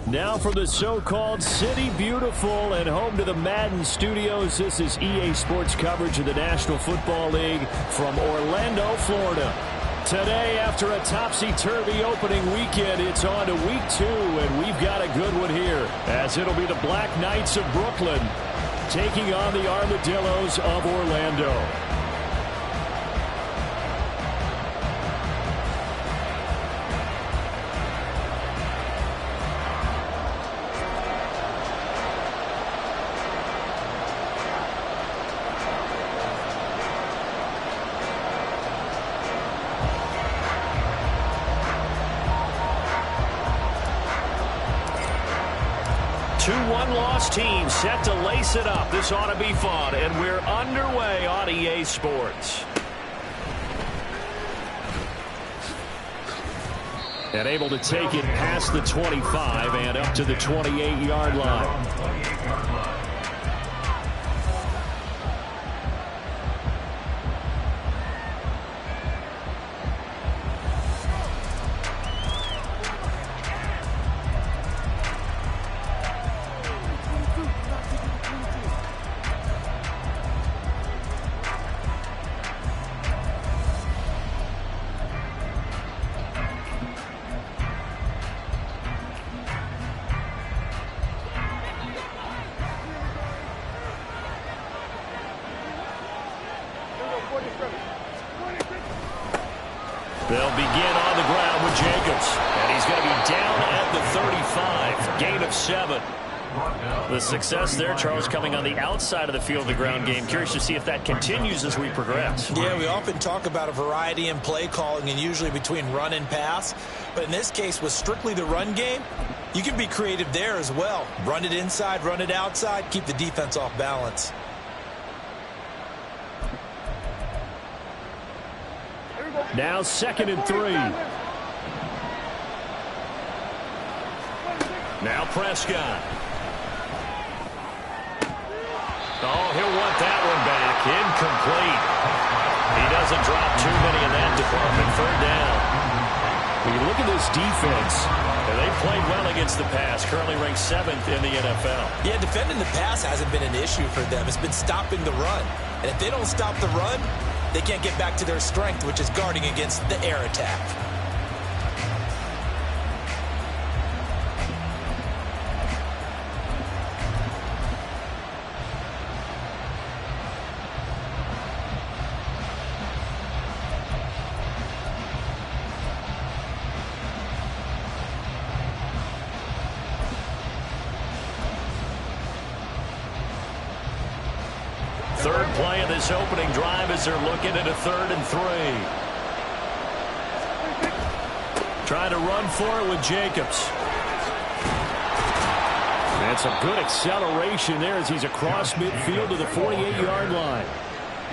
Now from the so-called City Beautiful and home to the Madden Studios, this is EA Sports coverage of the National Football League from Orlando, Florida. Today, after a topsy-turvy opening weekend, it's on to week 2, and we've got a good one here, as it'll be the Blk Knights of Brooklyn taking on the Armadillos of Orlando. 2 one-loss teams set to lace it up. This ought to be fun, and we're underway on EA Sports. And able to take it past the 25 and up to the 28-yard line. They'll begin on the ground with Jacobs, and he's going to be down at the 35, gain of 7. The success there, Charles, coming on the outside of the field of the ground game. Curious to see if that continues as we progress. Yeah, we often talk about a variety in play calling and usually between run and pass. But in this case, with strictly the run game, you can be creative there as well. Run it inside, run it outside, keep the defense off balance. Now 2nd and 3. Now Prescott. Oh, he'll want that one back. Incomplete. He doesn't drop too many in that department. 3rd down. When you look at this defense, they've played well against the pass. Currently ranked 7th in the NFL. Yeah, defending the pass hasn't been an issue for them. It's been stopping the run. And if they don't stop the run, they can't get back to their strength, which is guarding against the air attack. Third play of this opening drive as they're looking at a 3rd and 3. Trying to run for it with Jacobs. And some good acceleration there as he's across midfield to the 48-yard line.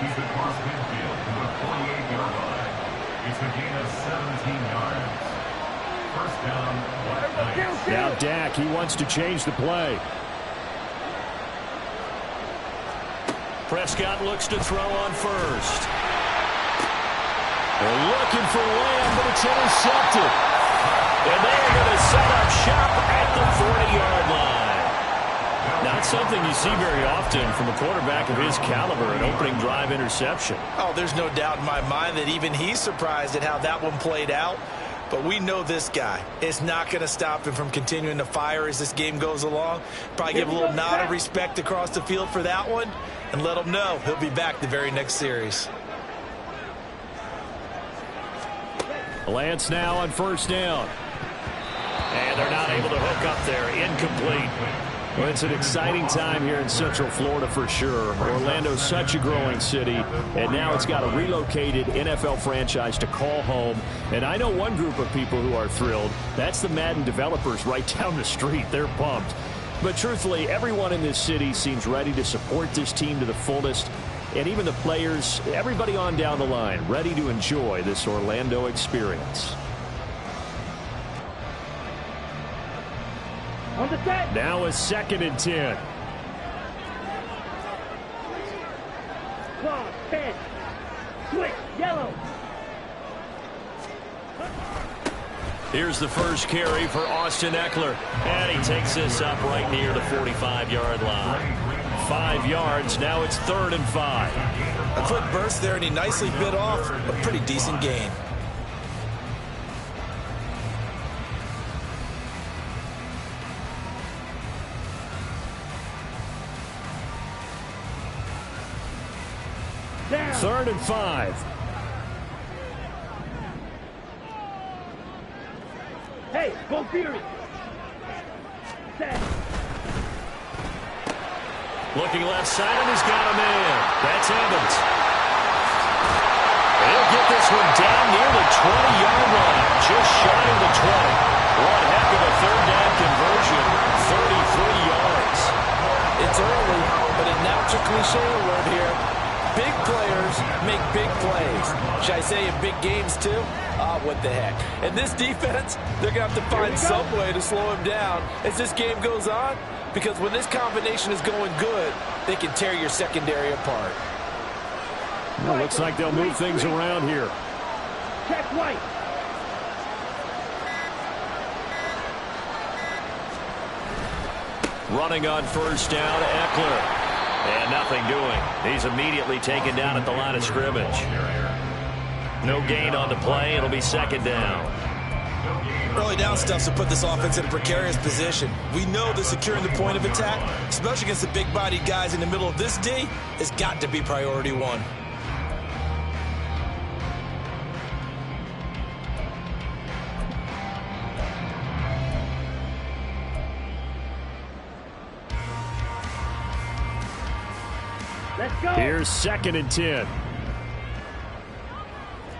He's across midfield to the 48-yard line. It's a gain of 17 yards. First down, Blk Knights. Now Dak, he wants to change the play. Prescott looks to throw on first. They're looking for Lamb, but it's intercepted. And they're going to set up shop at the 40-yard line. Not something you see very often from a quarterback of his caliber, an opening drive interception. Oh, there's no doubt in my mind that even he's surprised at how that one played out. But we know this guy is not going to stop him from continuing to fire as this game goes along. Probably give a little nod of respect across the field for that one and let him know he'll be back the very next series. Lance now on 1st down. And they're not able to hook up there. Incomplete. Well, it's an exciting time here in Central Florida for sure. Orlando's such a growing city, and now it's got a relocated NFL franchise to call home. And I know one group of people who are thrilled. That's the Madden developers right down the street. They're pumped. But truthfully, everyone in this city seems ready to support this team to the fullest. And even the players, everybody on down the line, ready to enjoy this Orlando experience. Now a 2nd and 10. 10. Switch, yellow. Here's the first carry for Austin Eckler. And he takes this up right near the 45-yard line. 5 yards. Now it's 3rd and 5. A quick burst there, and he nicely bit off a pretty decent gain. Down. 3rd and 5. Hey, go Fury! Set. Looking left side, and he's got a man. That's Evans. He'll get this one down near the 20-yard line, just shy of the 20. One heck of a 3rd down conversion, 33 yards. It's early, but it now to cliche alert here. Big players make big plays. Should I say in big games too? What the heck. And this defense, they're going to have to find some way to slow him down as this game goes on, because when this combination is going good, they can tear your secondary apart. Well, looks like they'll move things around here. Check White. Running on 1st down, Eckler. And nothing doing. He's immediately taken down at the line of scrimmage. No gain on the play. It'll be 2nd down. Early down stuff to put this offense in a precarious position. We know that securing the point of attack, especially against the big-bodied guys in the middle of this D, has got to be priority 1. Let's go. Here's 2nd and 10.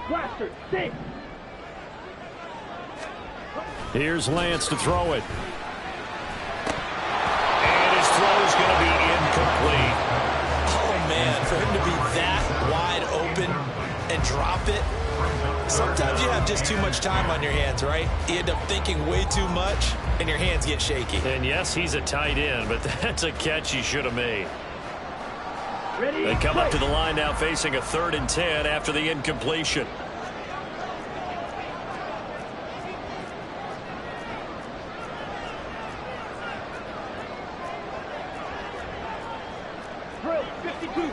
Blaster, 6. Here's Lance to throw it. And his throw is going to be incomplete. Oh, man, for him to be that wide open and drop it. Sometimes you have just too much time on your hands, right? You end up thinking way too much, and your hands get shaky. And yes, he's a tight end, but that's a catch he should have made. Ready? They come up to the line now facing a 3rd and 10 after the incompletion. Drill, 52.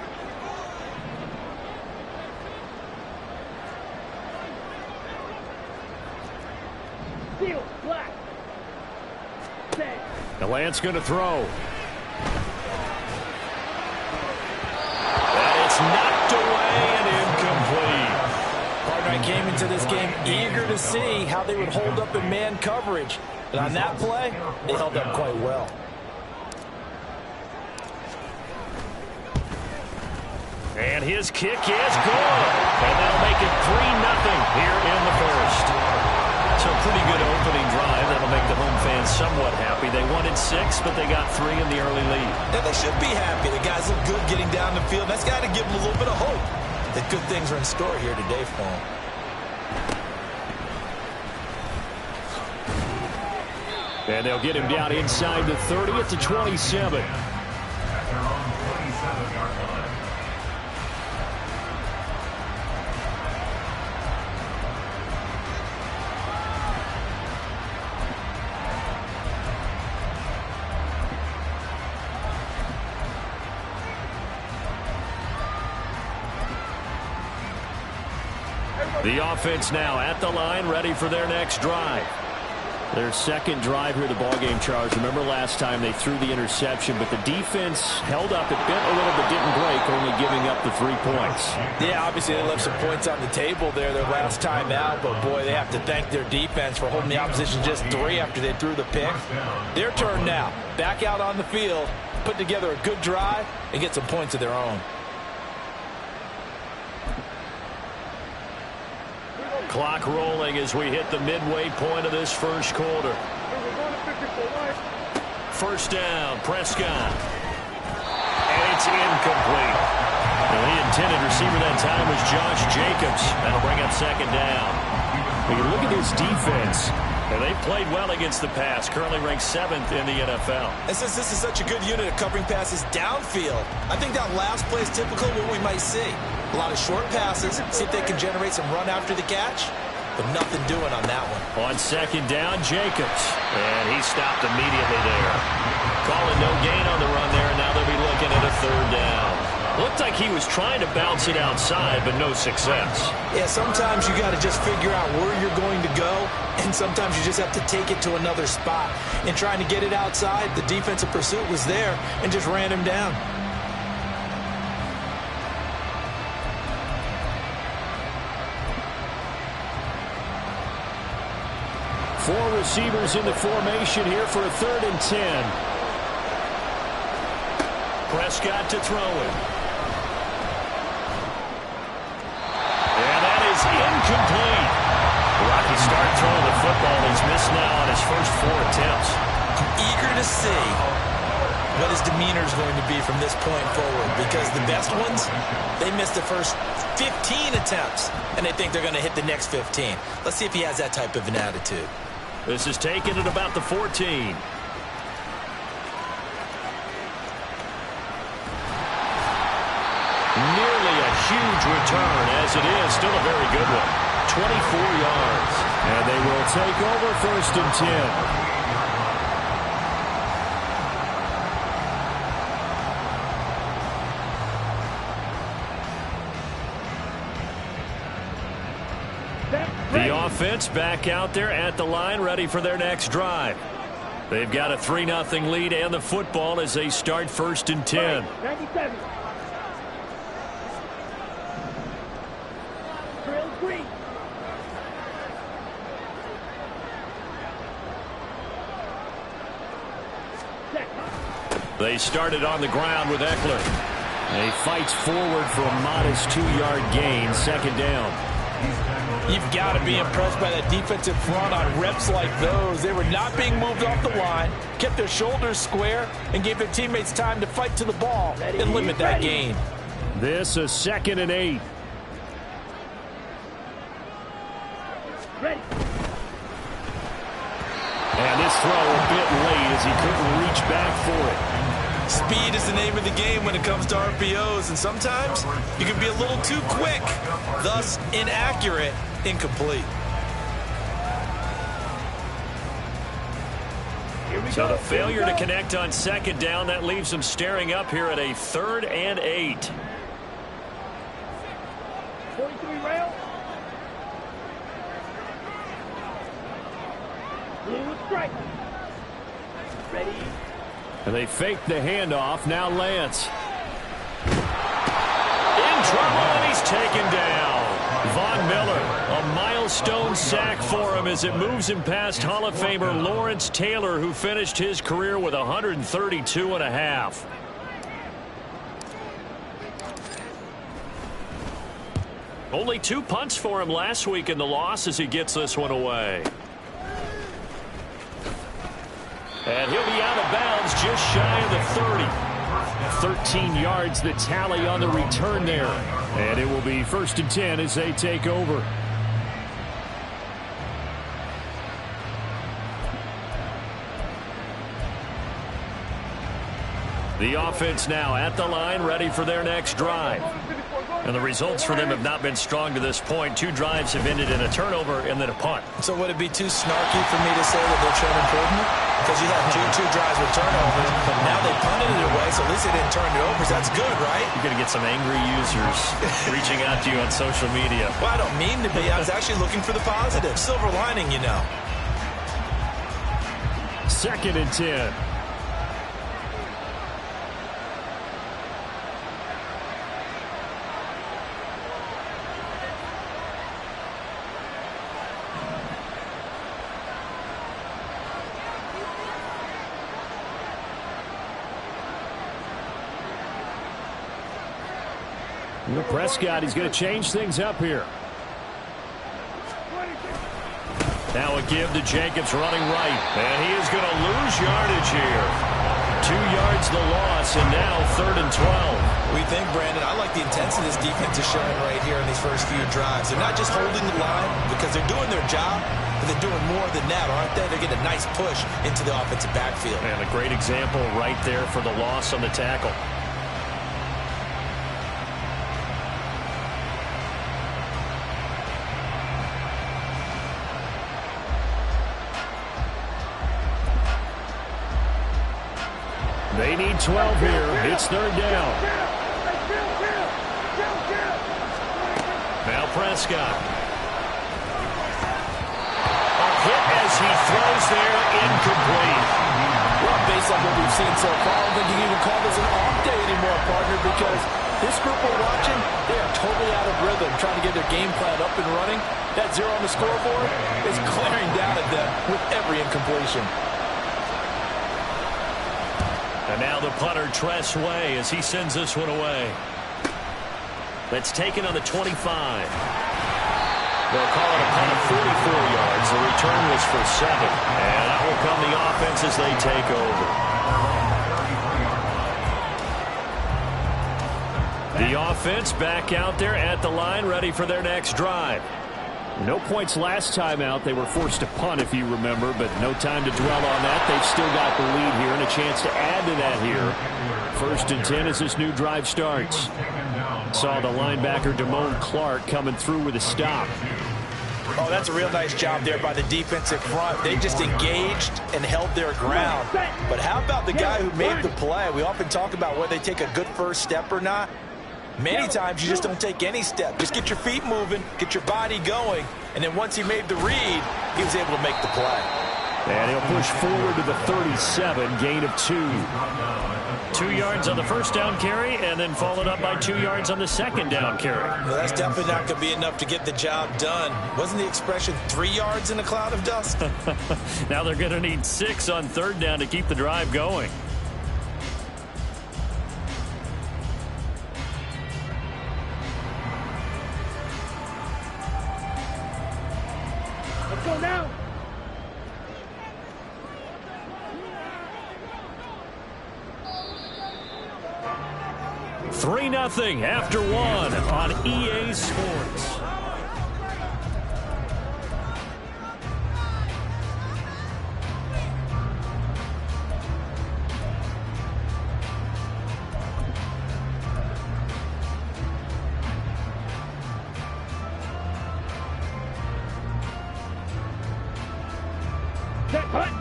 Steel, black. Set. The Lance going to throw. Knocked away and incomplete. Partner, I came into this game eager to see how they would hold up in man coverage. But on that play, they held up quite well. And his kick is good. And they'll make it 3-0 here in the 1st. So a pretty good opening drive. That'll make the home fans somewhat happy. They wanted 6, but they got 3 in the early lead. Yeah, they should be happy. The guys look good getting down the field. That's got to give them a little bit of hope that good things are in store here today for them. And they'll get him down inside the 30 at the 27. At their own 27-yard line. The offense now at the line, ready for their next drive. Their 2nd drive here, the ballgame, Charles. Remember last time they threw the interception, but the defense held up. It bent a little, but didn't break, only giving up the 3 points. Yeah, obviously they left some points on the table there their last time out, but boy, they have to thank their defense for holding the opposition just 3 after they threw the pick. Their turn now. Back out on the field, put together a good drive, and get some points of their own. Clock rolling as we hit the midway point of this 1st quarter. 1st down, Prescott. And it's incomplete. Well, the intended receiver that time was Josh Jacobs. That'll bring up 2nd down. We can look at this defense. And they've played well against the pass, currently ranked 7th in the NFL. And since this is such a good unit of covering passes downfield, I think that last play is typical of what we might see. A lot of short passes, see if they can generate some run after the catch. but nothing doing on that one. On second down, Jacobs. And he stopped immediately there. Calling no gain on the run there, and now they'll be looking at a third down. Looked like he was trying to bounce it outside, but no success. Yeah, sometimes you got to just figure out where you're going to go, and sometimes you just have to take it to another spot. And trying to get it outside, the defensive pursuit was there and just ran him down. Four receivers in the formation here for a 3rd and 10. Prescott to throw it. And that is incomplete. Rocky start throwing the football. He's missed now on his first 4 attempts. I'm eager to see what his demeanor is going to be from this point forward, because the best ones, they missed the first 15 attempts, and they think they're going to hit the next 15. Let's see if he has that type of an attitude. This is taken at about the 14. Nearly a huge return, as it is still a very good one. 24 yards. And they will take over 1st and 10. The offense back out there at the line, ready for their next drive. They've got a 3-0 lead and the football as they start 1st and 10. 97. Trail green. They started on the ground with Eckler. He fights forward for a modest 2-yard gain, 2nd down. You've got to be impressed by that defensive front on reps like those. They were not being moved off the line, kept their shoulders square, and gave their teammates time to fight to the ball and limit that gain. This a 2nd and 8. Ready. And this throw a bit late as he couldn't reach back for it. Speed is the name of the game when it comes to RPOs, and sometimes you can be a little too quick, thus inaccurate, incomplete. So the failure to connect on 2nd down, that leaves them staring up here at a 3rd and 8. 43 rail. Blue strike. Ready. And they fake the handoff. Now Lance. In trouble, and he's taken down. Von Miller, a milestone sack for him as it moves him past Hall of Famer Lawrence Taylor, who finished his career with 132.5. Only 2 punts for him last week in the loss as he gets this one away. And he'll be out of bounds just shy of the 30. 13 yards the tally on the return there. And it will be 1st and 10 as they take over. The offense now at the line, ready for their next drive. And the results for them have not been strong to this point. 2 drives have ended in a turnover and then a punt. So would it be too snarky for me to say that they're showing improvement? Because you had two drives with turnovers, but now they punted it away, so at least they didn't turn it over. So that's good, right? You're going to get some angry users reaching out to you on social media. Well, I don't mean to be. I was actually looking for the positive. Silver lining, you know. 2nd and 10. Prescott, he's going to change things up here. Now a give to Jacobs running right. And he is going to lose yardage here. 2 yards the loss, and now 3rd and 12. We think, Brandon, I like the intensity this defense is showing right here in these first few drives. They're not just holding the line because they're doing their job, but they're doing more than that, aren't they? They're getting a nice push into the offensive backfield. And a great example right there for the loss on the tackle. They need 12 here. It's third down. Now Prescott. A hit as he throws there, incomplete. Well, based on what we've seen so far, I don't think you can even call this an off day anymore, partner, because this group we're watching, they are totally out of rhythm, trying to get their game plan up and running. That 0 on the scoreboard is glaring down at them with every incompletion. And now the punter, Tress Way, as he sends this one away. That's taken on the 25. They'll call it a punt of 44 yards. The return was for 7. And that will come the offense as they take over. The offense back out there at the line, ready for their next drive. No points last time out. They were forced to punt, if you remember, but no time to dwell on that. They've still got the lead here and a chance to add to that here. 1st and 10 as this new drive starts. Saw the linebacker, Damone Clark, coming through with a stop. Oh, that's a real nice job there by the defensive front. They just engaged and held their ground. But how about the guy who made the play? We often talk about whether they take a good first step or not. Many times you just don't take any step. Just get your feet moving, get your body going, and then once he made the read, he was able to make the play. And he'll push forward to the 37, gain of 2. 2 yards on the first down carry, and then followed up by 2 yards on the second down carry. Well, that's definitely not going to be enough to get the job done. Wasn't the expression 3 yards in a cloud of dust? Now they're going to need 6 on third down to keep the drive going. Let's go now. Three 3-0 after 1 on EA Sports.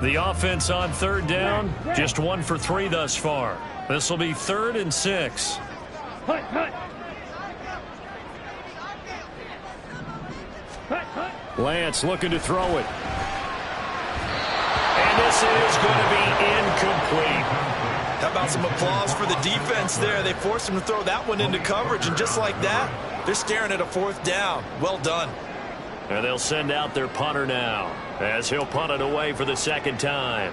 The offense on third down, just 1 for 3 thus far. This will be 3rd and 6. Hunt, hunt. Lance looking to throw it. And this is going to be incomplete. How about some applause for the defense there? They forced him to throw that one into coverage, and just like that, they're staring at a 4th down. Well done. And they'll send out their punter now, as he'll punt it away for the 2nd time.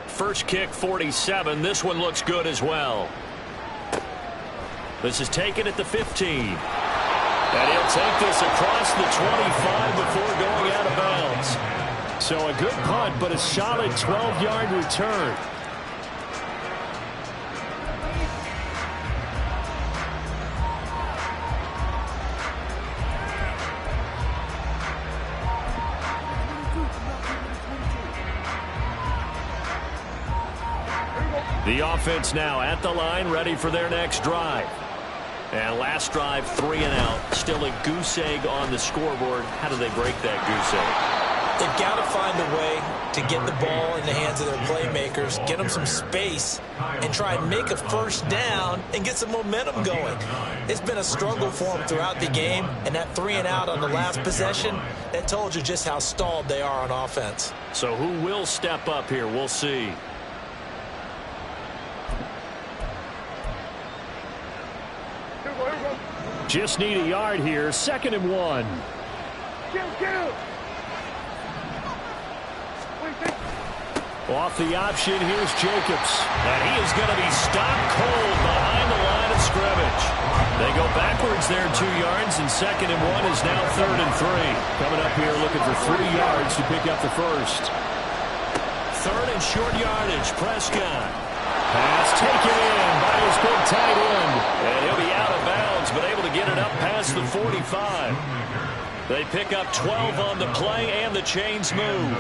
First kick, 47. This one looks good as well. This is taken at the 15. And he'll take this across the 25 before going out of bounds. So a good punt, but a solid 12-yard return. The offense now at the line, ready for their next drive. And last drive, 3 and out. Still a goose egg on the scoreboard. How do they break that goose egg? They've got to find a way to get the ball in the hands of their playmakers, get them some space, and try and make a first down and get some momentum going. It's been a struggle for them throughout the game, and that 3 and out on the last possession, that told you just how stalled they are on offense. So who will step up here? We'll see. Just need a yard here. 2nd and 1. Off the option, here's Jacobs. And he is going to be stopped cold behind the line of scrimmage. They go backwards there 2 yards, and 2nd and 1 is now 3rd and 3. Coming up here looking for 3 yards to pick up the first. 3rd and short yardage, Prescott. Pass taken in by his big tight end. And he'll be out of bounds, but able to get it up past the 45. They pick up 12 on the play, and the chains move.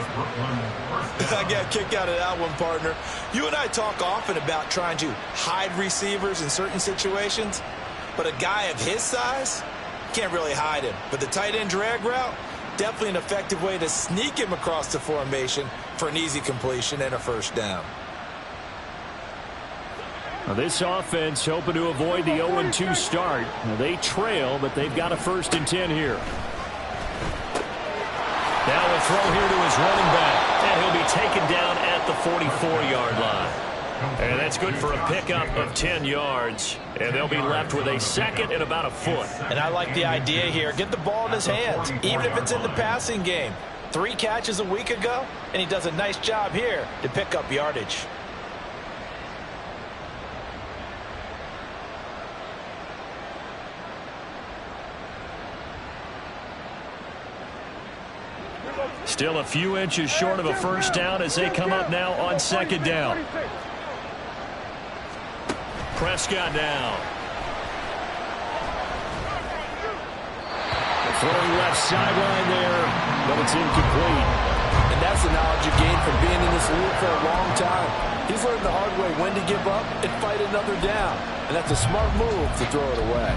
I got a kick out of that one, partner. You and I talk often about trying to hide receivers in certain situations, but a guy of his size can't really hide him. But the tight end drag route, definitely an effective way to sneak him across the formation for an easy completion and a first down. Now this offense hoping to avoid the 0-2 start. Now they trail, but they've got a 1st and 10 here. Now a throw here to his running back. And he'll be taken down at the 44-yard line. And that's good for a pickup of 10 yards. And they'll be left with a 2nd and about a foot. And I like the idea here. Get the ball in his hands, even if it's in the passing game. 3 catches a week ago, and he does a nice job here to pick up yardage. Still a few inches short of a 1st down as they come up now on 2nd down. Prescott now. Throwing left sideline there, but it's incomplete. And that's the knowledge you gain from being in this league for a long time. He's learned the hard way when to give up and fight another down. And that's a smart move to throw it away.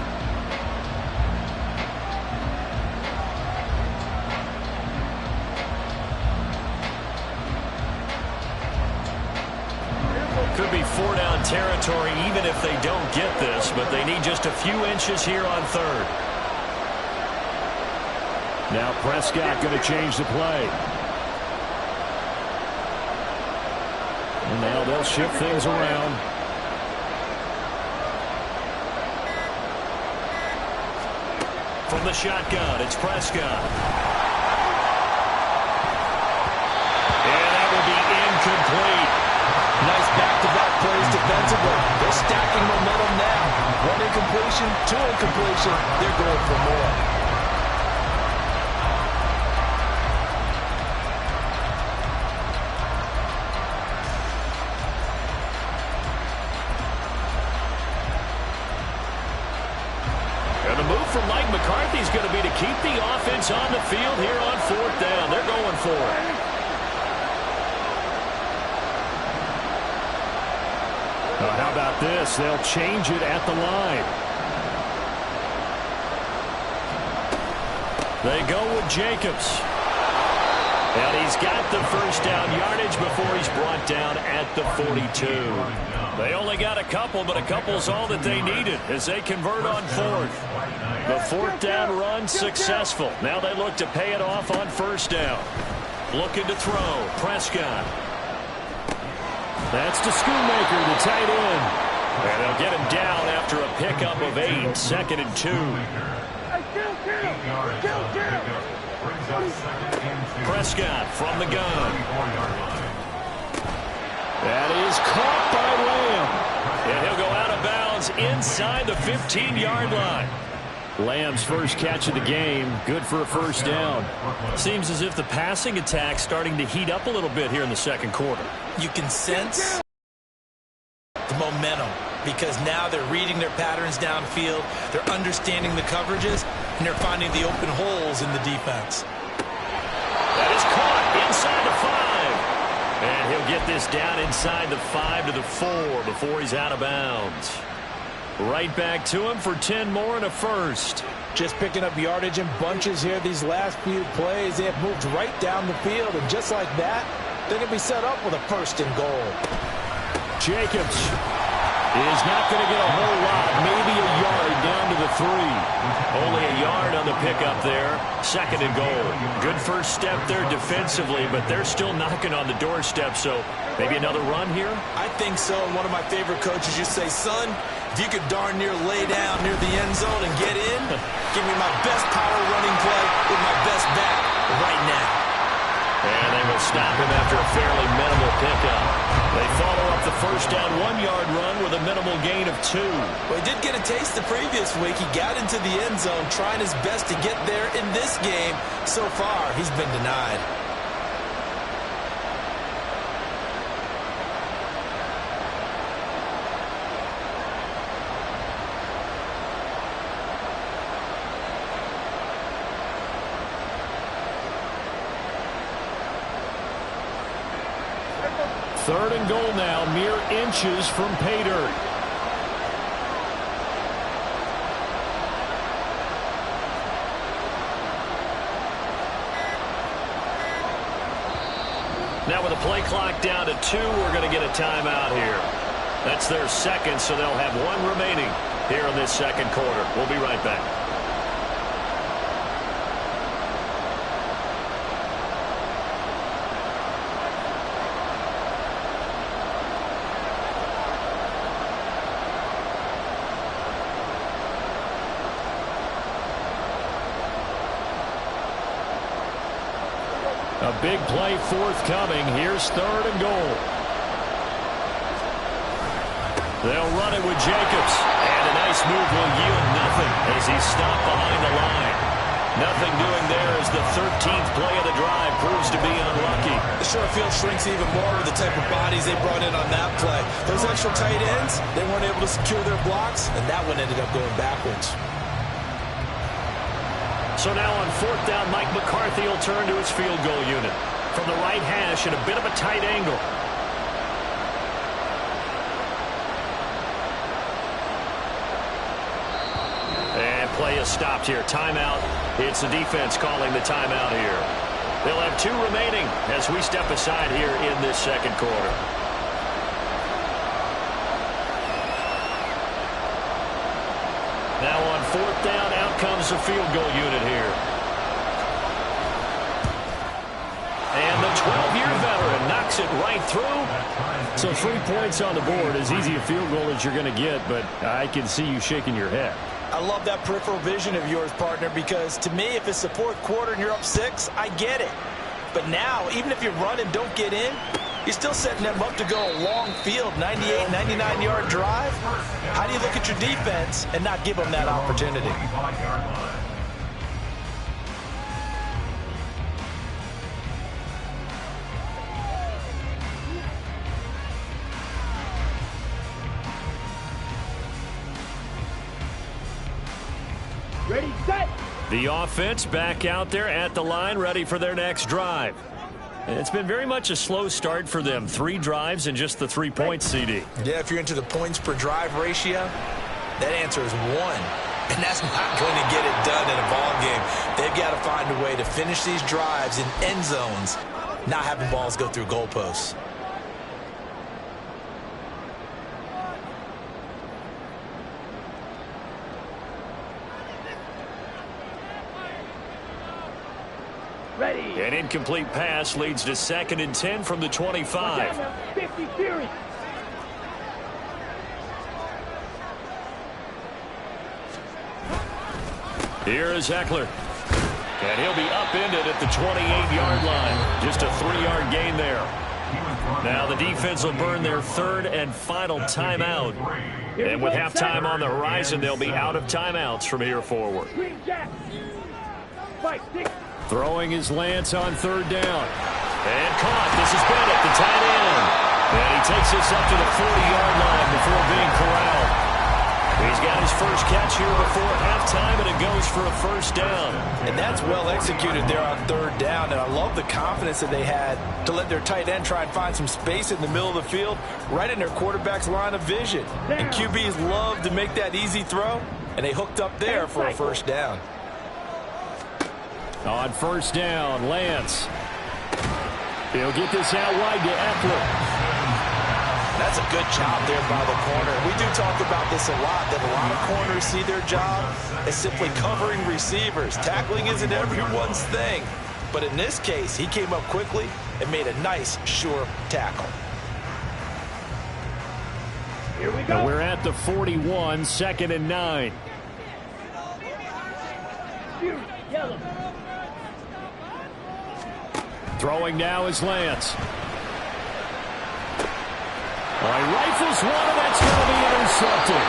Could be 4-down territory even if they don't get this, but they need just a few inches here on 3rd. Now Prescott going to change the play. And now they'll shift things around. From the shotgun, it's Prescott. And that will be incomplete. Nice back-to-back plays defensively. They're stacking momentum now. 1 incompletion, 2 incompletion. They're going for more. And the move from Mike McCarthy is going to be to keep the offense on the field here on 4th down. They're going for it. How about this? They'll change it at the line. They go with Jacobs. And he's got the 1st down yardage before he's brought down at the 42. They only got a couple, but a couple's all that they needed as they convert on 4th. The 4th down run successful. Now they look to pay it off on 1st down. Looking to throw. Prescott. That's to Schoonmaker, the tight end. And they'll get him down after a pickup of 8, 2nd and 2. Prescott from the gun. That is caught by Lamb. And he'll go out of bounds inside the 15-yard line. Lamb's first catch of the game, good for a 1st down. Seems as if the passing attack's starting to heat up a little bit here in the 2nd quarter. You can sense the momentum because now they're reading their patterns downfield, they're understanding the coverages, and they're finding the open holes in the defense. That is caught inside the 5. And he'll get this down inside the 5 to the 4 before he's out of bounds. Right back to him for 10 more and a 1st. Just picking up yardage in bunches here these last few plays. They have moved right down the field, and just like that, they're going to be set up with a 1st and goal. Jacobs is not going to get a whole lot, maybe a yard down to the 3. Only a yard on the pickup there. 2nd and goal. Good first step there defensively, but they're still knocking on the doorstep, so maybe another run here? I think so. And one of my favorite coaches used to say, son, if you could darn near lay down near the end zone and get in, give me my best power running play with my best back right now. And they will stop him after a fairly minimal pickup. They follow up the 1st down 1-yard run with a minimal gain of 2. Well, he did get a taste the previous week. He got into the end zone trying his best to get there in this game. So far, he's been denied. Third and goal now, mere inches from pay dirt. Now with the play clock down to 2, we're going to get a timeout here. That's their second, so they'll have one remaining here in this second quarter. We'll be right back. A big play forthcoming. Here's 3rd and goal. They'll run it with Jacobs. And a nice move will yield nothing as he's stopped behind the line. Nothing doing there as the 13th play of the drive proves to be unlucky. The short field shrinks even more with the type of bodies they brought in on that play. Those extra tight ends, they weren't able to secure their blocks, and that one ended up going backwards. So now on 4th down, Mike McCarthy will turn to his field goal unit. From the right hash at a bit of a tight angle. And play is stopped here. Timeout. It's the defense calling the timeout here. They'll have 2 remaining as we step aside here in this second quarter. Now on 4th down, out comes the field goal unit here. And the 12-year veteran knocks it right through. So 3 points on the board, as easy a field goal as you're going to get, but I can see you shaking your head. I love that peripheral vision of yours, partner, because to me, if it's the 4th quarter and you're up 6, I get it. But now, even if you run and don't get in, you're still setting them up to go a long field, 98, 99-yard drive. How do you look at your defense and not give them that opportunity? Ready, set. The offense back out there at the line, ready for their next drive. It's been very much a slow start for them. 3 drives and just the 3 points, CD. Yeah, if you're into the points per drive ratio, that answer is 1. And that's not going to get it done in a ball game. They've got to find a way to finish these drives in end zones, not having balls go through goalposts. Ready. An incomplete pass leads to 2nd and 10 from the 25. 50 series. Here is Eckler. And he'll be upended at the 28-yard line. Just a 3-yard gain there. Now the defense will burn their 3rd and final timeout. And with halftime on the horizon, they'll be out of timeouts from here forward. Green Jack. Fight, 6. Throwing his Lance on 3rd down. And caught. This is Bennett, the tight end. And he takes this up to the 40-yard line before being corralled. He's got his first catch here before halftime, and it goes for a 1st down. And that's well executed there on 3rd down. And I love the confidence that they had to let their tight end try and find some space in the middle of the field, right in their quarterback's line of vision. And QBs love to make that easy throw, and they hooked up there for a 1st down. On 1st down, Lance. He'll get this out wide to Eckler. That's a good job there by the corner. We do talk about this a lot, that a lot of corners see their job as simply covering receivers. Tackling isn't everyone's thing. But in this case, he came up quickly and made a nice, sure tackle. Here we go. And we're at the 41, 2nd and 9. Series, yellow. Throwing now is Lance. All right, rifles one, and that's going to be intercepted.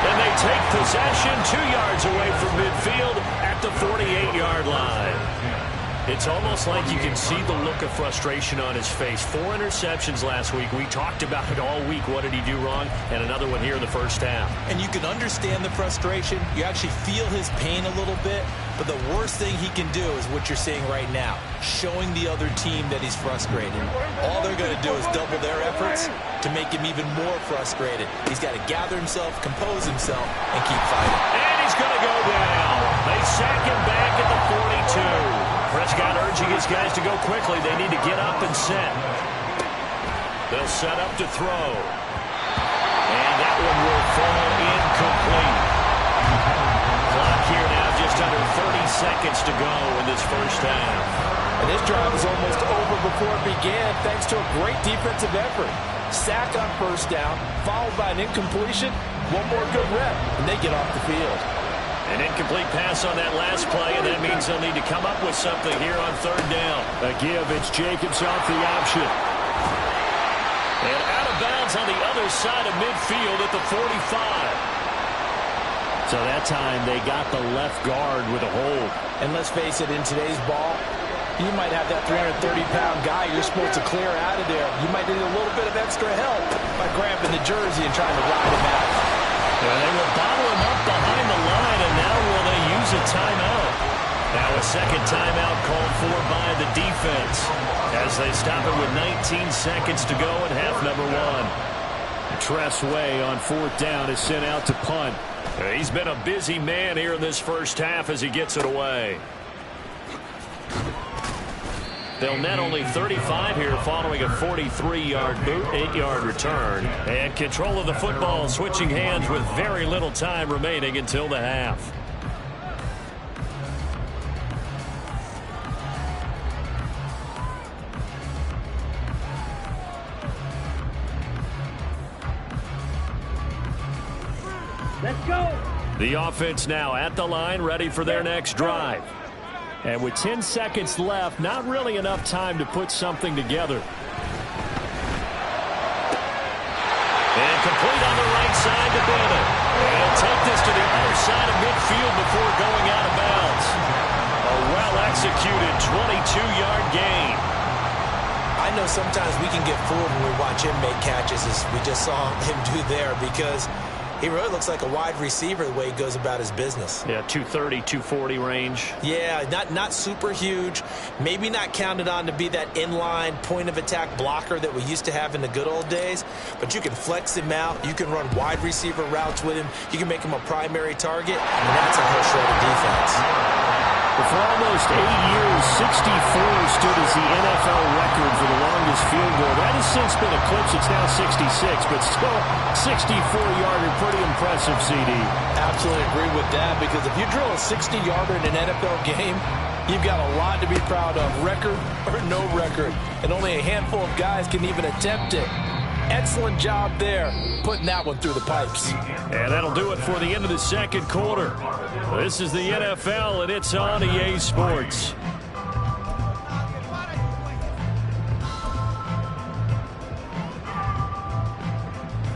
And they take possession 2 yards away from midfield at the 48-yard line. It's almost like you can see the look of frustration on his face. 4 interceptions last week. We talked about it all week. What did he do wrong? And another one here in the 1st half. And you can understand the frustration. You actually feel his pain a little bit. But the worst thing he can do is what you're seeing right now, showing the other team that he's frustrated. All they're going to do is double their efforts to make him even more frustrated. He's got to gather himself, compose himself, and keep fighting. And he's going to go down. They sack him back at the 42. Prescott urging his guys to go quickly. They need to get up and set. They'll set up to throw. And that one will fall incomplete. Clock here now just under 30 seconds to go in this first half. And this drive is almost over before it began thanks to a great defensive effort. Sack on first down, followed by an incompletion. One more good rep, and they get off the field. An incomplete pass on that last play, and that means they'll need to come up with something here on third down. A give, it's Jacobs off the option. And out of bounds on the other side of midfield at the 45. So that time they got the left guard with a hold. And let's face it, in today's ball, you might have that 330-pound guy you're supposed to clear out of there. You might need a little bit of extra help by grabbing the jersey and trying to ride him out. Well, they will bottle him up behind the line, and now will they use a timeout? Now a second timeout called for by the defense as they stop it with 19 seconds to go in half number one. Tressway on fourth down is sent out to punt. He's been a busy man here in this first half as he gets it away. They'll net only 35 here following a 43-yard boot, 8-yard return. And control of the football switching hands with very little time remaining until the half. Let's go. The offense now at the line, ready for their next drive. And with 10 seconds left, not really enough time to put something together. And complete on the right side to Bennett. And he'll take this to the other side of midfield before going out of bounds. A well-executed 22-yard gain. I know sometimes we can get fooled when we watch him make catches, as we just saw him do there, because he really looks like a wide receiver the way he goes about his business. Yeah, 230, 240 range. Yeah, not super huge. Maybe not counted on to be that inline point-of-attack blocker that we used to have in the good old days. But you can flex him out. You can run wide receiver routes with him. You can make him a primary target. And that's a whole shred of defense. For almost 8 years, 64 stood as the NFL record for the longest field goal. That has since been eclipsed. It's now 66, but still 64-yarder. Pretty impressive, CD. Absolutely agree with that, because if you drill a 60-yarder in an NFL game, you've got a lot to be proud of, record or no record. And only a handful of guys can even attempt it. Excellent job there, putting that one through the pipes. And that'll do it for the end of the second quarter. This is the NFL, and it's on EA Sports.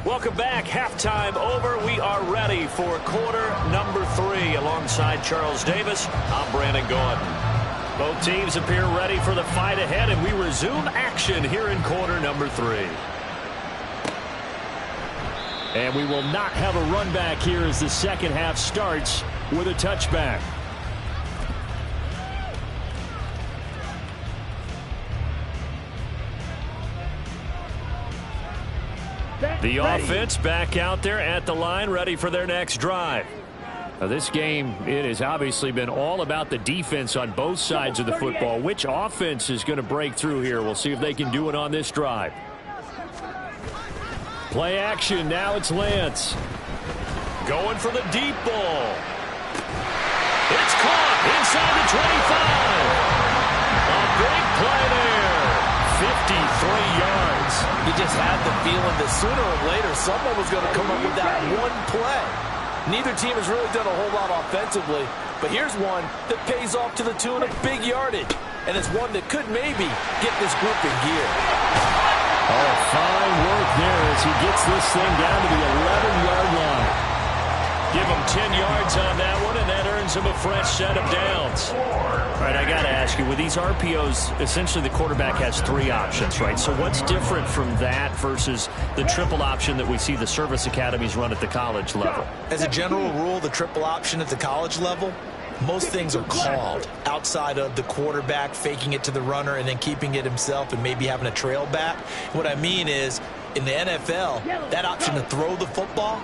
Welcome back. Halftime over. We are ready for quarter number 3. Alongside Charles Davis, I'm Brandon Gordon. Both teams appear ready for the fight ahead, and we resume action here in quarter number 3. And we will not have a run back here as the second half starts with a touchback. The offense back out there at the line, ready for their next drive. Now, this game, it has obviously been all about the defense on both sides of the football. Which offense is going to break through here? We'll see if they can do it on this drive. Play action. Now it's Lance. Going for the deep ball. It's caught inside the 25. A big play there. 53 yards. You just had the feeling that sooner or later someone was going to come up with that one play. Neither team has really done a whole lot offensively, but here's one that pays off to the tune of big yardage, and it's one that could maybe get this group in gear. Oh, fine work there as he gets this thing down to the 11-yard line. Give him 10 yards on that one, and that earns him a fresh set of downs. All right, I got to ask you, with these RPOs, essentially the quarterback has 3 options, right? So what's different from that versus the triple option that we see the service academies run at the college level? As a general rule, the triple option at the college level, most things are called outside of the quarterback faking it to the runner and then keeping it himself and maybe having a trail back. What I mean is, in the NFL, that option to throw the football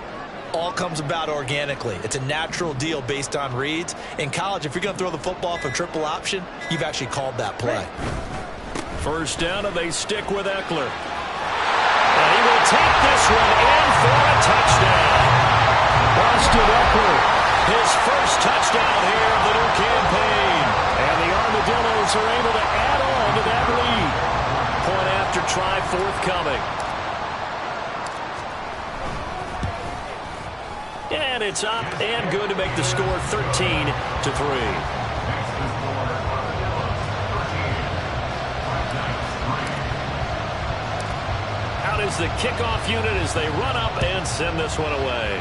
all comes about organically. It's a natural deal based on reads. In college, if you're going to throw the football for triple option, you've actually called that play. First down, and they stick with Eckler. And he will take this one in for a touchdown. Busted Upper, his first touchdown here of the new campaign. And the Armadillos are able to add on to that lead. Point after try forthcoming. And it's up and good to make the score 13-3. Out is the kickoff unit as they run up and send this one away.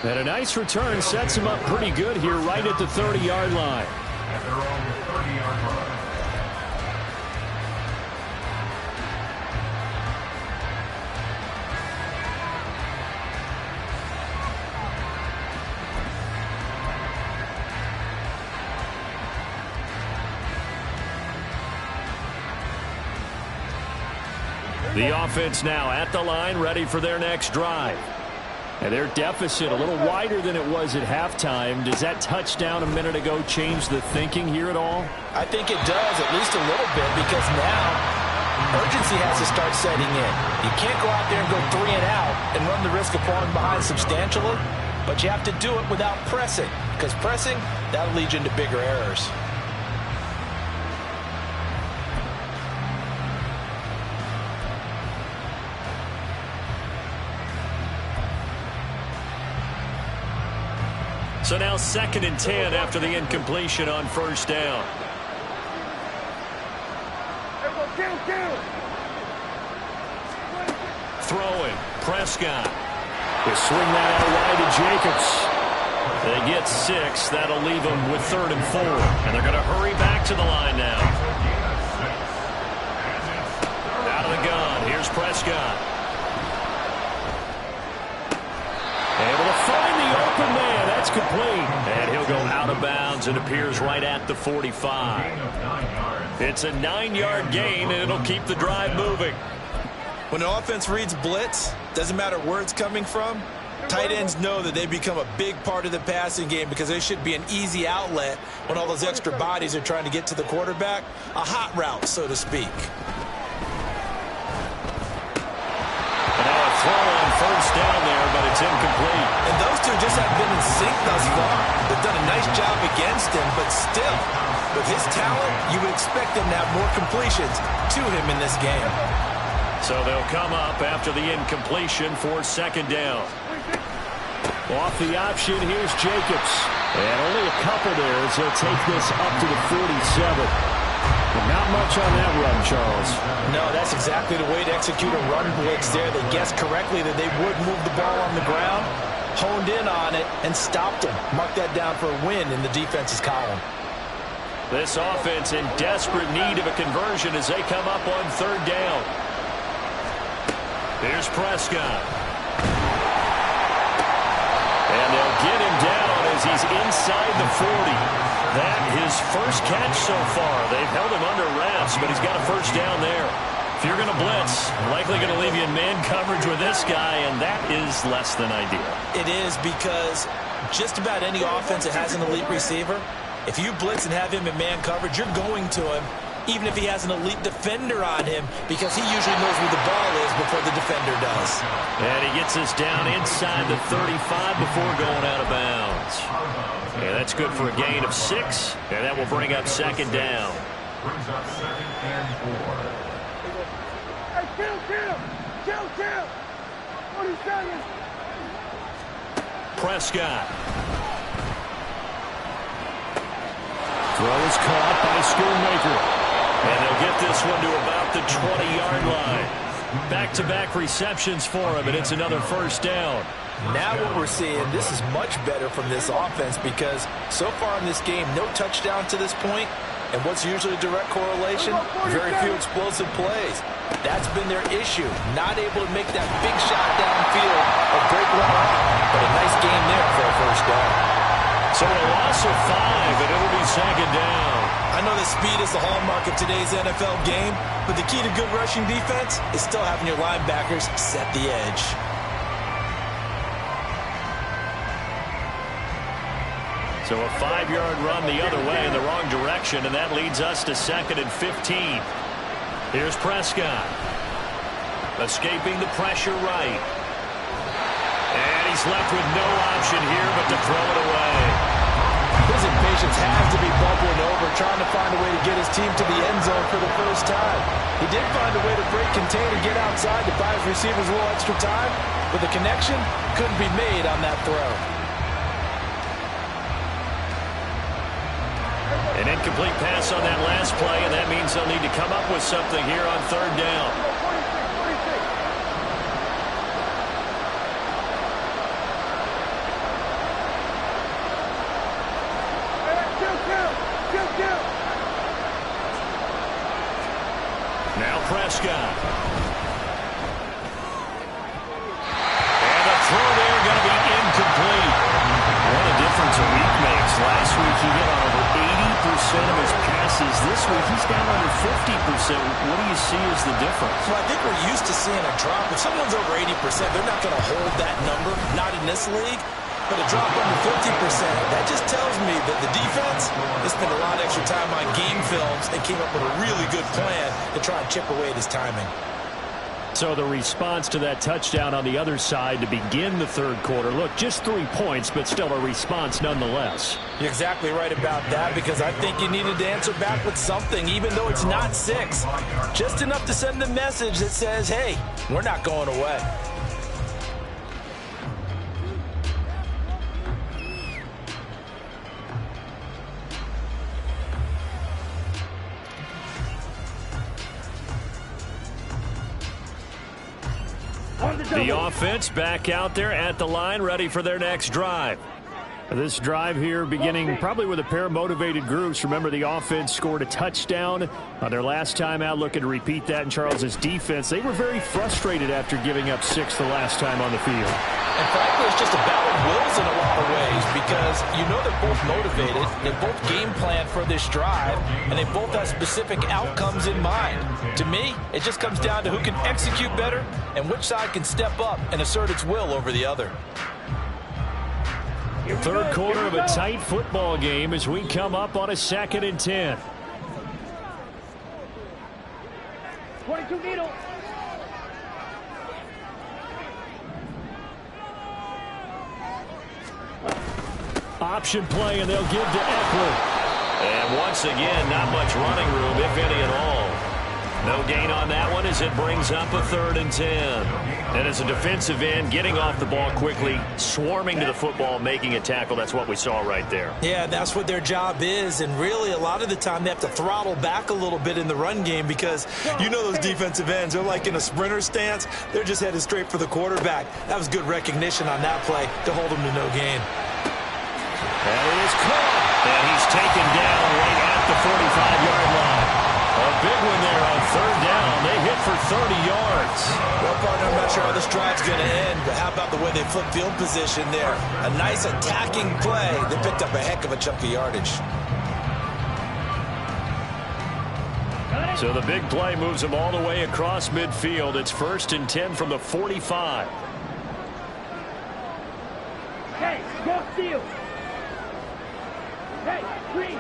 And a nice return sets him up pretty good here right at the 30-yard line. At their own 30-yard line. The offense now at the line, ready for their next drive. And their deficit a little wider than it was at halftime. Does that touchdown a minute ago change the thinking here at all? I think it does, at least a little bit, because now urgency has to start setting in. You can't go out there and go 3 and out and run the risk of falling behind substantially, but you have to do it without pressing, because pressing, that'll lead you into bigger errors. So now 2nd and 10 after the incompletion on first down. Throwing, Prescott. They swing that out wide to Jacobs. They get 6. That'll leave them with 3rd and 4. And they're going to hurry back to the line now. Out of the gun. Here's Prescott. Able to find the open man. That's complete. And he'll go out of bounds and appears right at the 45. It's a 9-yard gain, and it'll keep the drive moving. When an offense reads blitz, doesn't matter where it's coming from, tight ends know that they become a big part of the passing game because they should be an easy outlet when all those extra bodies are trying to get to the quarterback. A hot route, so to speak. And now a throw on first down there, but it's incomplete. And those two just haven't been in sync thus far. They've done a nice job against him, but still, with his talent, you would expect him to have more completions to him in this game. So they'll come up after the incompletion for 2nd down. Off the option, here's Jacobs. And only a couple there as he'll take this up to the 47. But not much on that run, Charles. No, that's exactly the way to execute a run blitz there. They guessed correctly that they would move the ball on the ground, honed in on it, and stopped him. Mark that down for a win in the defense's column. This offense in desperate need of a conversion as they come up on 3rd down. Here's Prescott. And they'll get him down as he's inside the 40. That his first catch so far. They've held him under wraps, but he's got a first down there. If you're going to blitz, likely going to leave you in man coverage with this guy, and that is less than ideal. It is, because just about any offense that has an elite receiver, if you blitz and have him in man coverage, you're going to him, even if he has an elite defender on him, because he usually knows where the ball is before the defender does. And he gets us down inside the 35 before going out of bounds. Yeah, that's good for a gain of 6, and that will bring up 2nd down. Brings up 2nd and 4. Hey, kill! 40 seconds. Prescott. Throw is caught by Schoonmaker. And they'll get this one to about the 20-yard line. Back-to-back receptions for him, and it's another first down. Now what we're seeing, this is much better from this offense, because so far in this game, no touchdown to this point, and what's usually a direct correlation, very few explosive plays. That's been their issue, not able to make that big shot downfield or break one off, but a nice game there for a first down. So a loss of 5, and it'll be 2nd down. I know that speed is the hallmark of today's NFL game, but the key to good rushing defense is still having your linebackers set the edge. So a 5-yard run the other way in the wrong direction, and that leads us to 2nd and 15. Here's Prescott. Escaping the pressure right. And he's left with no option here but to throw it away. His impatience has to be bubbling over, trying to find a way to get his team to the end zone for the first time. He did find a way to break contain and get outside to buy his receivers a little extra time, but the connection couldn't be made on that throw. An incomplete pass on that last play, and that means they'll need to come up with something here on 3rd down. Now Prescott. And the throw there going to be incomplete. What a difference a week makes. Last week he hit on over 80% of his passes. This week he's down under 50%. What do you see as the difference? Well, I think we're used to seeing a drop. If someone's over 80%, they're not going to hold that number, not in this league. But a drop under 50%, that just tells me that the defense has spent a lot of extra time on game films and came up with a really good plan to try and chip away at his timing. So the response to that touchdown on the other side to begin the 3rd quarter. Look, just 3 points, but still a response nonetheless. You're exactly right about that, because I think you needed to answer back with something, even though it's not 6. Just enough to send a message that says, hey, we're not going away. The offense back out there at the line, ready for their next drive. This drive here beginning probably with a pair of motivated groups. Remember, the offense scored a touchdown on their last time out, looking to repeat that in Charles's defense. They were very frustrated after giving up 6 the last time on the field. And frankly, it's just a battle of wills in a lot of ways, because you know they're both motivated, they both game plan for this drive, and they both have specific outcomes in mind. To me, it just comes down to who can execute better and which side can step up and assert its will over the other. 3rd quarter of a tight football game as we come up on a 2nd and 10. 22 needle. Option play, and they'll give to Eckler. And once again, not much running room, if any at all. No gain on that one as it brings up a 3rd and 10. And as a defensive end, getting off the ball quickly, swarming to the football, making a tackle. That's what we saw right there. Yeah, that's what their job is. And really, a lot of the time, they have to throttle back a little bit in the run game, because you know those defensive ends, they're like in a sprinter stance. They're just headed straight for the quarterback. That was good recognition on that play to hold them to no gain. And it is caught. And he's taken down right at the 45-yard line. A big one there on 3rd down. They hit for 30 yards. Well, partner, I'm not sure how this drive's going to end, but how about the way they flip field position there? A nice attacking play. They picked up a heck of a chunk of yardage. So the big play moves them all the way across midfield. It's 1st and 10 from the 45. Hey, go steal. Hey, green.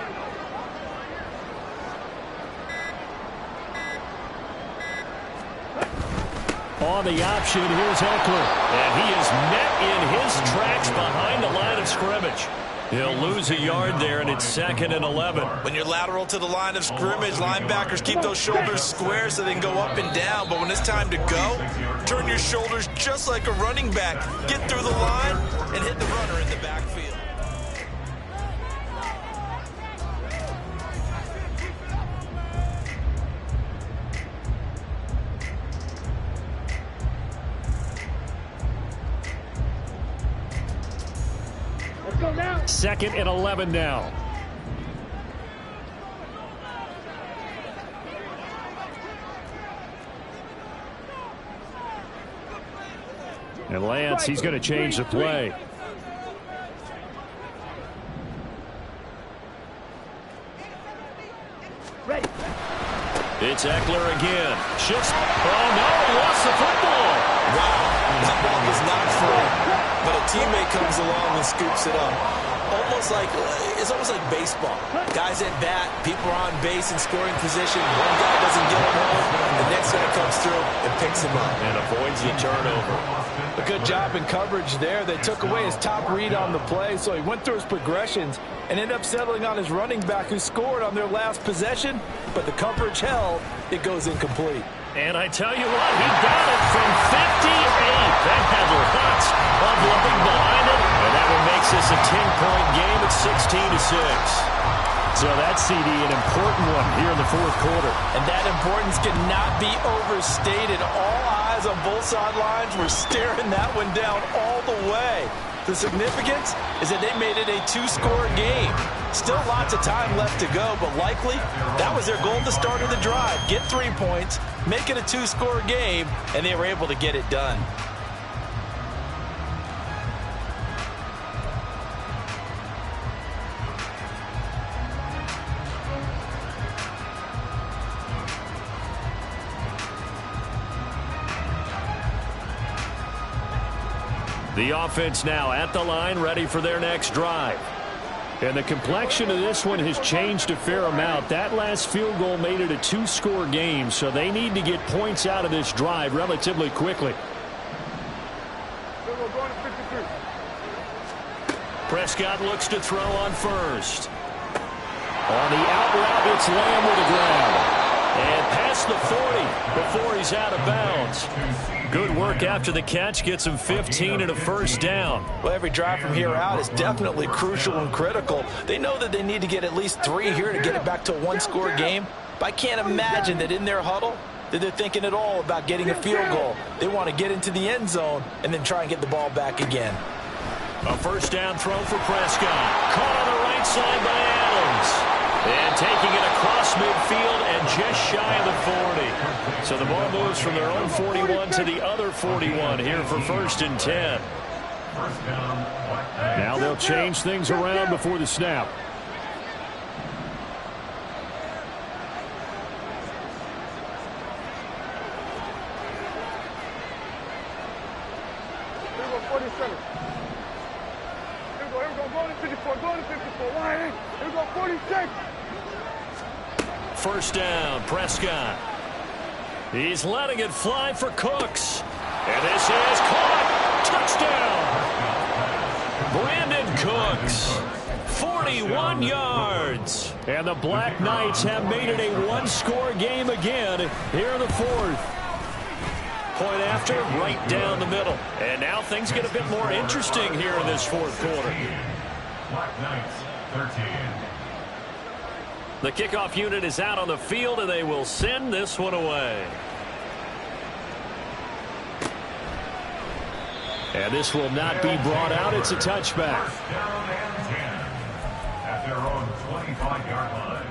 On the option, here's Eckler. And he is met in his tracks behind the line of scrimmage. He'll lose a yard there, and it's 2nd and 11. When you're lateral to the line of scrimmage, linebackers keep those shoulders square so they can go up and down. But when it's time to go, turn your shoulders just like a running back. Get through the line and hit the runner in the backfield. Go now. 2nd and 11 now. And Lance, he's going to change the play. Ready. It's Eckler again. Shifts. Oh, no, he lost the football. Wow, that ball was not free. but a teammate comes along and scoops it up. It's almost like baseball. Guys at bat, people are on base in scoring position. One guy doesn't get him home, the next guy comes through and picks him up. And avoids the turnover. A good job in coverage there. They took away his top read on the play, so he went through his progressions and ended up settling on his running back who scored on their last possession, but the coverage held. It goes incomplete. And I tell you what, he got it from 58. That had lots of looking behind it. And that one makes this a 10-point game at 16-6. So that CD, an important one here in the fourth quarter. And that importance cannot be overstated. All eyes on both sidelines were staring that one down all the way. The significance is that they made it a two-score game. Still lots of time left to go, but likely that was their goal at the start of the drive. Get 3 points, make it a two-score game, and they were able to get it done. The offense now at the line, ready for their next drive. And the complexion of this one has changed a fair amount. That last field goal made it a two-score game, so they need to get points out of this drive relatively quickly. Prescott looks to throw on first. On the out route, it's Lamb with a grab. And past the 40 before he's out of bounds. Good work after the catch. Gets him 15 and a first down. Well, every drive from here out is definitely crucial and critical. They know that they need to get at least 3 here to get it back to a one-score game. But I can't imagine that in their huddle that they're thinking at all about getting a field goal. They want to get into the end zone and then try and get the ball back again. A first down throw for Prescott. Caught on the right side by Adams. And taking it across midfield and just shy of the 40. So the ball moves from their own 41 to the other 41 here for 1st and 10. Now they'll change things around before the snap. First down, Prescott. He's letting it fly for Cooks. And this is caught. Touchdown. Brandon Cooks. 41 yards. And the Black Knights have made it a one-score game again here in the fourth. Point after, right down the middle. And now things get a bit more interesting here in this fourth quarter. Black Knights, 13. The kickoff unit is out on the field, and they will send this one away. And this will not be brought out. It's a touchback. First down and 10 at their own 25-yard line.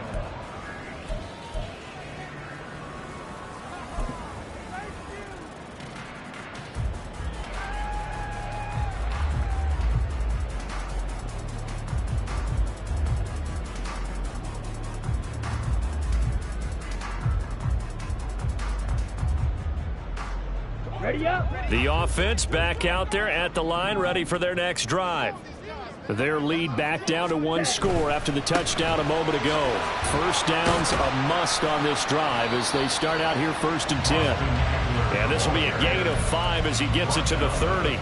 Ready up. The offense back out there at the line, ready for their next drive. Their lead back down to one score after the touchdown a moment ago. First down's a must on this drive as they start out here 1st and 10. And this will be a gain of 5 as he gets it to the 30.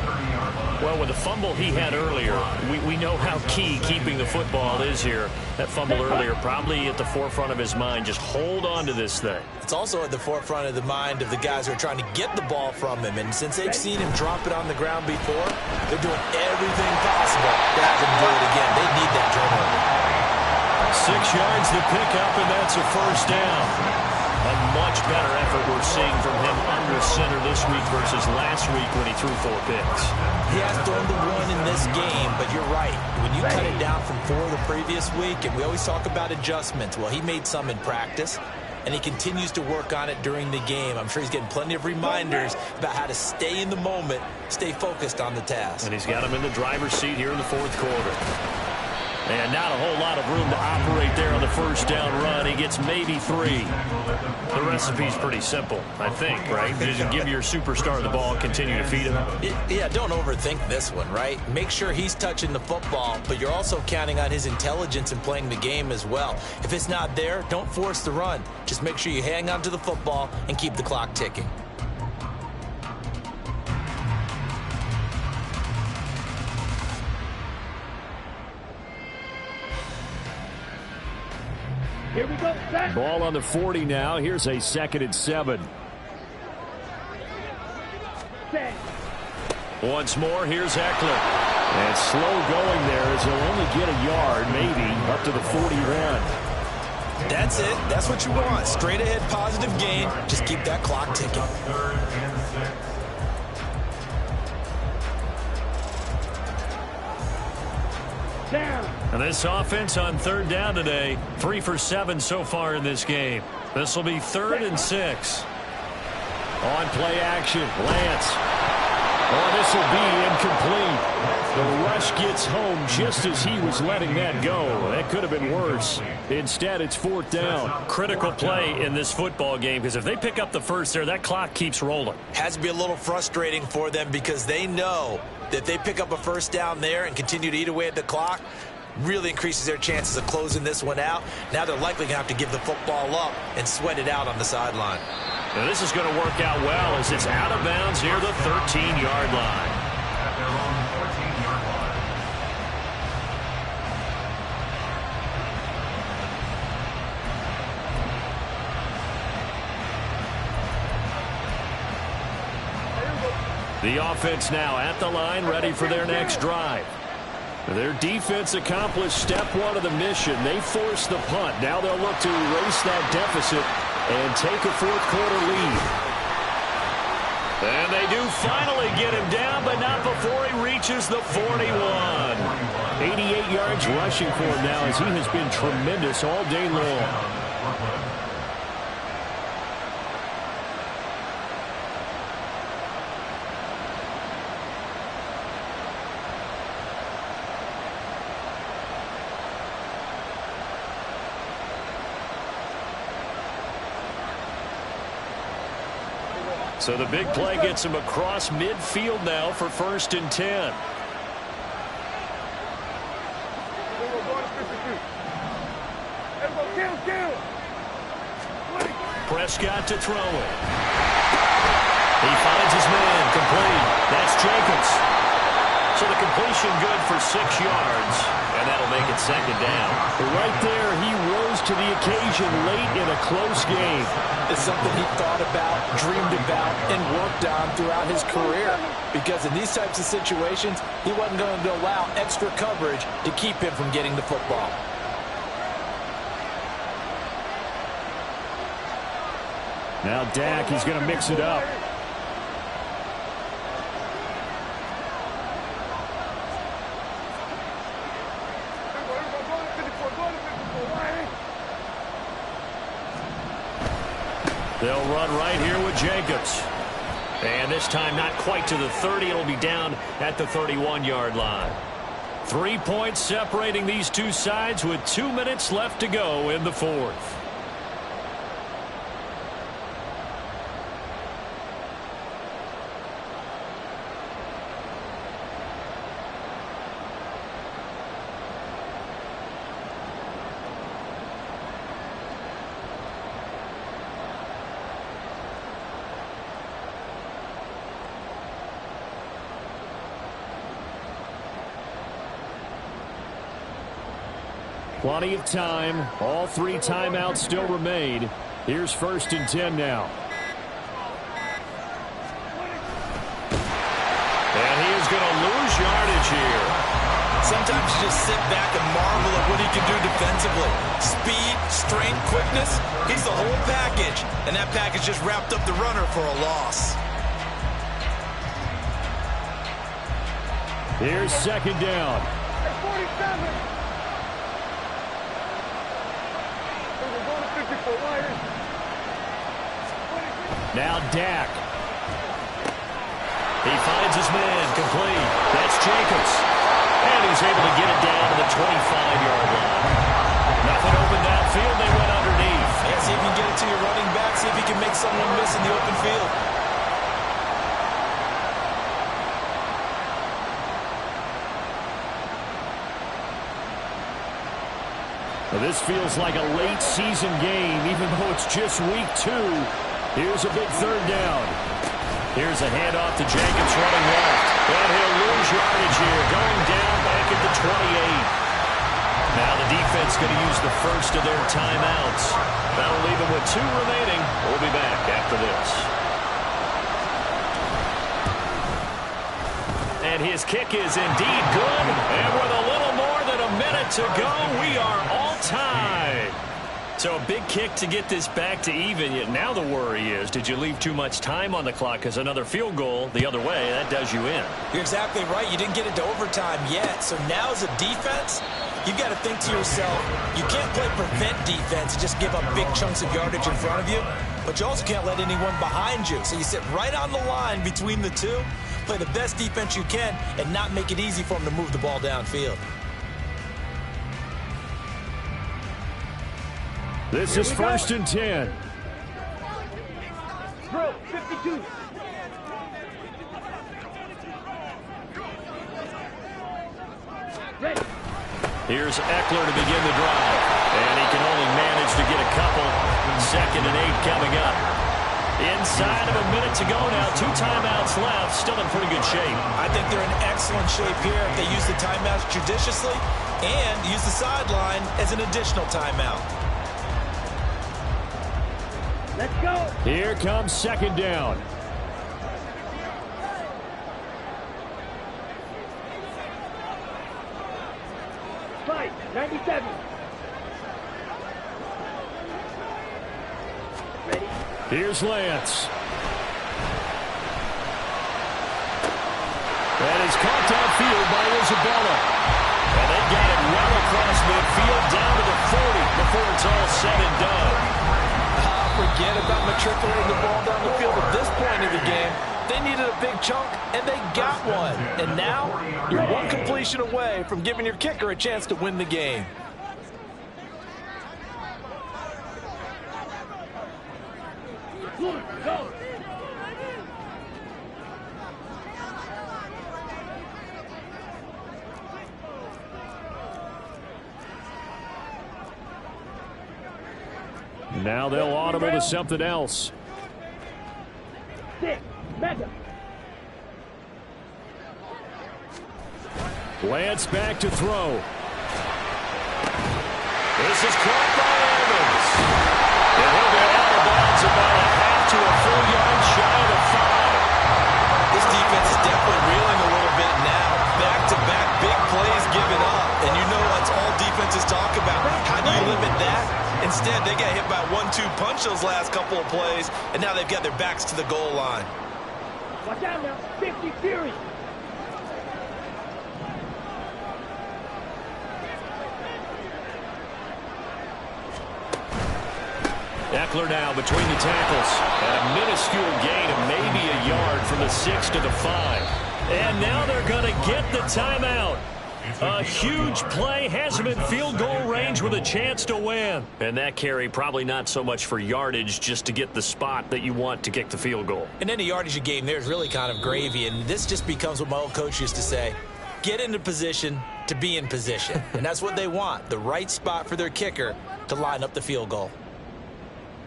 Well, with the fumble he had earlier, we know how key keeping the football is here. That fumble earlier probably at the forefront of his mind. Just hold on to this thing. It's also at the forefront of the mind of the guys who are trying to get the ball from him. And since they've seen him drop it on the ground before, they're doing everything possible to have him do it again. They need that turnover. 6 yards to pick up, and that's a first down. A much better effort we're seeing from him under center this week versus last week when he threw 4 picks. He has thrown the one in this game, but you're right. When you cut it down from 4 the previous week, and we always talk about adjustments, well, he made some in practice, and he continues to work on it during the game. I'm sure he's getting plenty of reminders about how to stay in the moment, stay focused on the task. And he's got him in the driver's seat here in the fourth quarter. And not a whole lot of room to operate there on the first down run. He gets maybe 3. The recipe's pretty simple, I think, right? Just give your superstar the ball and continue to feed him. Yeah, don't overthink this one, right? Make sure he's touching the football, but you're also counting on his intelligence in playing the game as well. If it's not there, don't force the run. Just make sure you hang on to the football and keep the clock ticking. Here we go. Set. Ball on the 40 now. Here's a 2nd and 7. Set. Once more, here's Eckler. And slow going there as he'll only get a yard, maybe, up to the 41. That's it. That's what you want. Straight ahead positive gain. Just keep that clock ticking. 3rd and 6. Down. And this offense on 3rd down today, 3 for 7 so far in this game. This will be 3rd and 6. On play action, Lance. Oh, this will be incomplete. The rush gets home just as he was letting that go. That could have been worse. Instead, it's 4th down. Critical play in this football game, because if they pick up the first there, that clock keeps rolling. Has to be a little frustrating for them because they know that if they pick up a first down there and continue to eat away at the clock, really increases their chances of closing this one out. Now they're likely going to have to give the football up and sweat it out on the sideline. Now this is going to work out well as it's out of bounds near the 13-yard line. At their own 14-yard line. The offense now at the line, ready for their next drive. Their defense accomplished step 1 of the mission. They forced the punt. Now they'll look to erase that deficit and take a 4th quarter lead. And they do finally get him down, but not before he reaches the 41. 88 yards rushing for him now as he has been tremendous all day long. So the big play gets him across midfield now for 1st and 10. Prescott to throw it. He finds his man, complete. That's Jacobs. So the completion good for 6 yards, and that'll make it 2nd down. Right there, he rose to the occasion late in a close game. It's something he thought about, dreamed about, and worked on throughout his career. Because in these types of situations, he wasn't going to allow extra coverage to keep him from getting the football. Now Dak, he's going to mix it up. They'll run right here with Jacobs. And this time not quite to the 30. It'll be down at the 31-yard line. 3 points separating these two sides with 2 minutes left to go in the 4th. Plenty of time. All 3 timeouts still remain. Here's 1st and 10 now. And he is going to lose yardage here. Sometimes you just sit back and marvel at what he can do defensively. Speed, strength, quickness, he's the whole package. And that package just wrapped up the runner for a loss. Here's 2nd down. 47. Now Dak. He finds his man, complete. That's Jacobs. And he's able to get it down to the 25-yard line. Nothing open downfield. They went underneath. Yeah, see if you can get it to your running back. See if you can make someone miss in the open field. Well, this feels like a late season game, even though it's just week 2. Here's a big third down. Here's a handoff to Jenkins running left. And he'll lose yardage here, going down back at the 28. Now the defense going to use the first of their timeouts. That'll leave them with 2 remaining. We'll be back after this. And his kick is indeed good. And with a little more than a minute to go, we are all tied. So a big kick to get this back to even. Yet now the worry is, did you leave too much time on the clock? Because another field goal the other way, that does you in. You're exactly right. You didn't get it to overtime yet. So now as a defense, you've got to think to yourself, you can't play prevent defense and just give up big chunks of yardage in front of you. But you also can't let anyone behind you. So you sit right on the line between the two, play the best defense you can, and not make it easy for them to move the ball downfield. This is 1st and 10. Drill 52. Ready. Here's Eckler to begin the drive. And he can only manage to get a couple. 2nd and 8 coming up. Inside of a minute to go now. 2 timeouts left. Still in pretty good shape. I think they're in excellent shape here if they use the timeouts judiciously and use the sideline as an additional timeout. Let's go. Here comes 2nd down. Fight 97. Ready. Here's Lance. That is caught downfield by Isabella. And they got it well across midfield down to the 40 before it's all said and done. Forget about matriculating the ball down the field at this point in the game. They needed a big chunk, and they got one. And now, you're one completion away from giving your kicker a chance to win the game. Go. Now they'll audible to something else. 6. Mega. Lance back to throw. This is caught by Evans. And he'll get out of bounds about a half to a full yard shy of the 5. This defense is definitely reeling a little bit now. Back-to-back big plays given up. And you know that's all defenses talk about. How do you limit that? Instead, they got hit by a 1-2 punch those last couple of plays, and now they've got their backs to the goal line. Watch out now. 50 Fury. Eckler now between the tackles. And a minuscule gain of maybe a yard from the 6 to the 5. And now they're going to get the timeout. A huge play, has him in field goal range with a chance to win. And that carry probably not so much for yardage, just to get the spot that you want to kick the field goal. In any yardage game, there's really kind of gravy, and this just becomes what my old coach used to say. Get into position to be in position. And that's what they want, the right spot for their kicker to line up the field goal.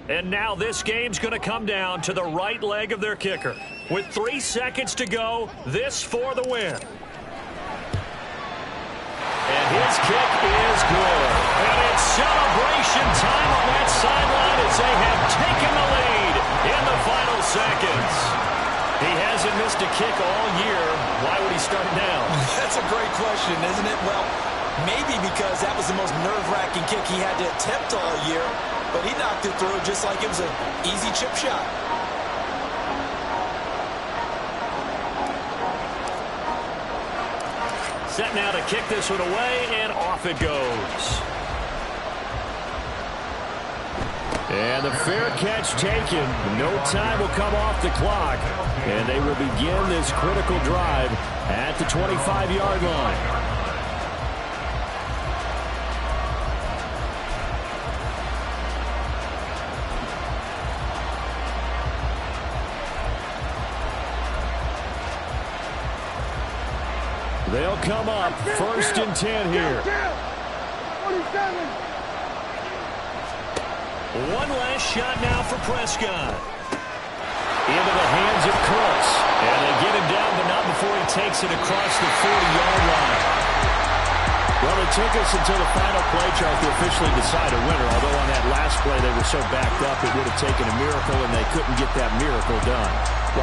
And now this game's going to come down to the right leg of their kicker. With 3 seconds to go, this for the win. And his kick is good. And it's celebration time on that sideline as they have taken the lead in the final seconds. He hasn't missed a kick all year. Why would he start now? That's a great question, isn't it? Well, maybe because that was the most nerve-wracking kick he had to attempt all year, but he knocked it through just like it was an easy chip shot. Set now to kick this one away, and off it goes. And the fair catch taken. No time will come off the clock. And they will begin this critical drive at the 25-yard line. They'll come up 1st and 10 here. 47. One last shot now for Prescott. Into the hands of Cooks. And they get him down, but not before he takes it across the 40-yard line. Well, it took us until the final play, Charles, to officially decide a winner. Although on that last play they were so backed up, it would have taken a miracle, and they couldn't get that miracle done.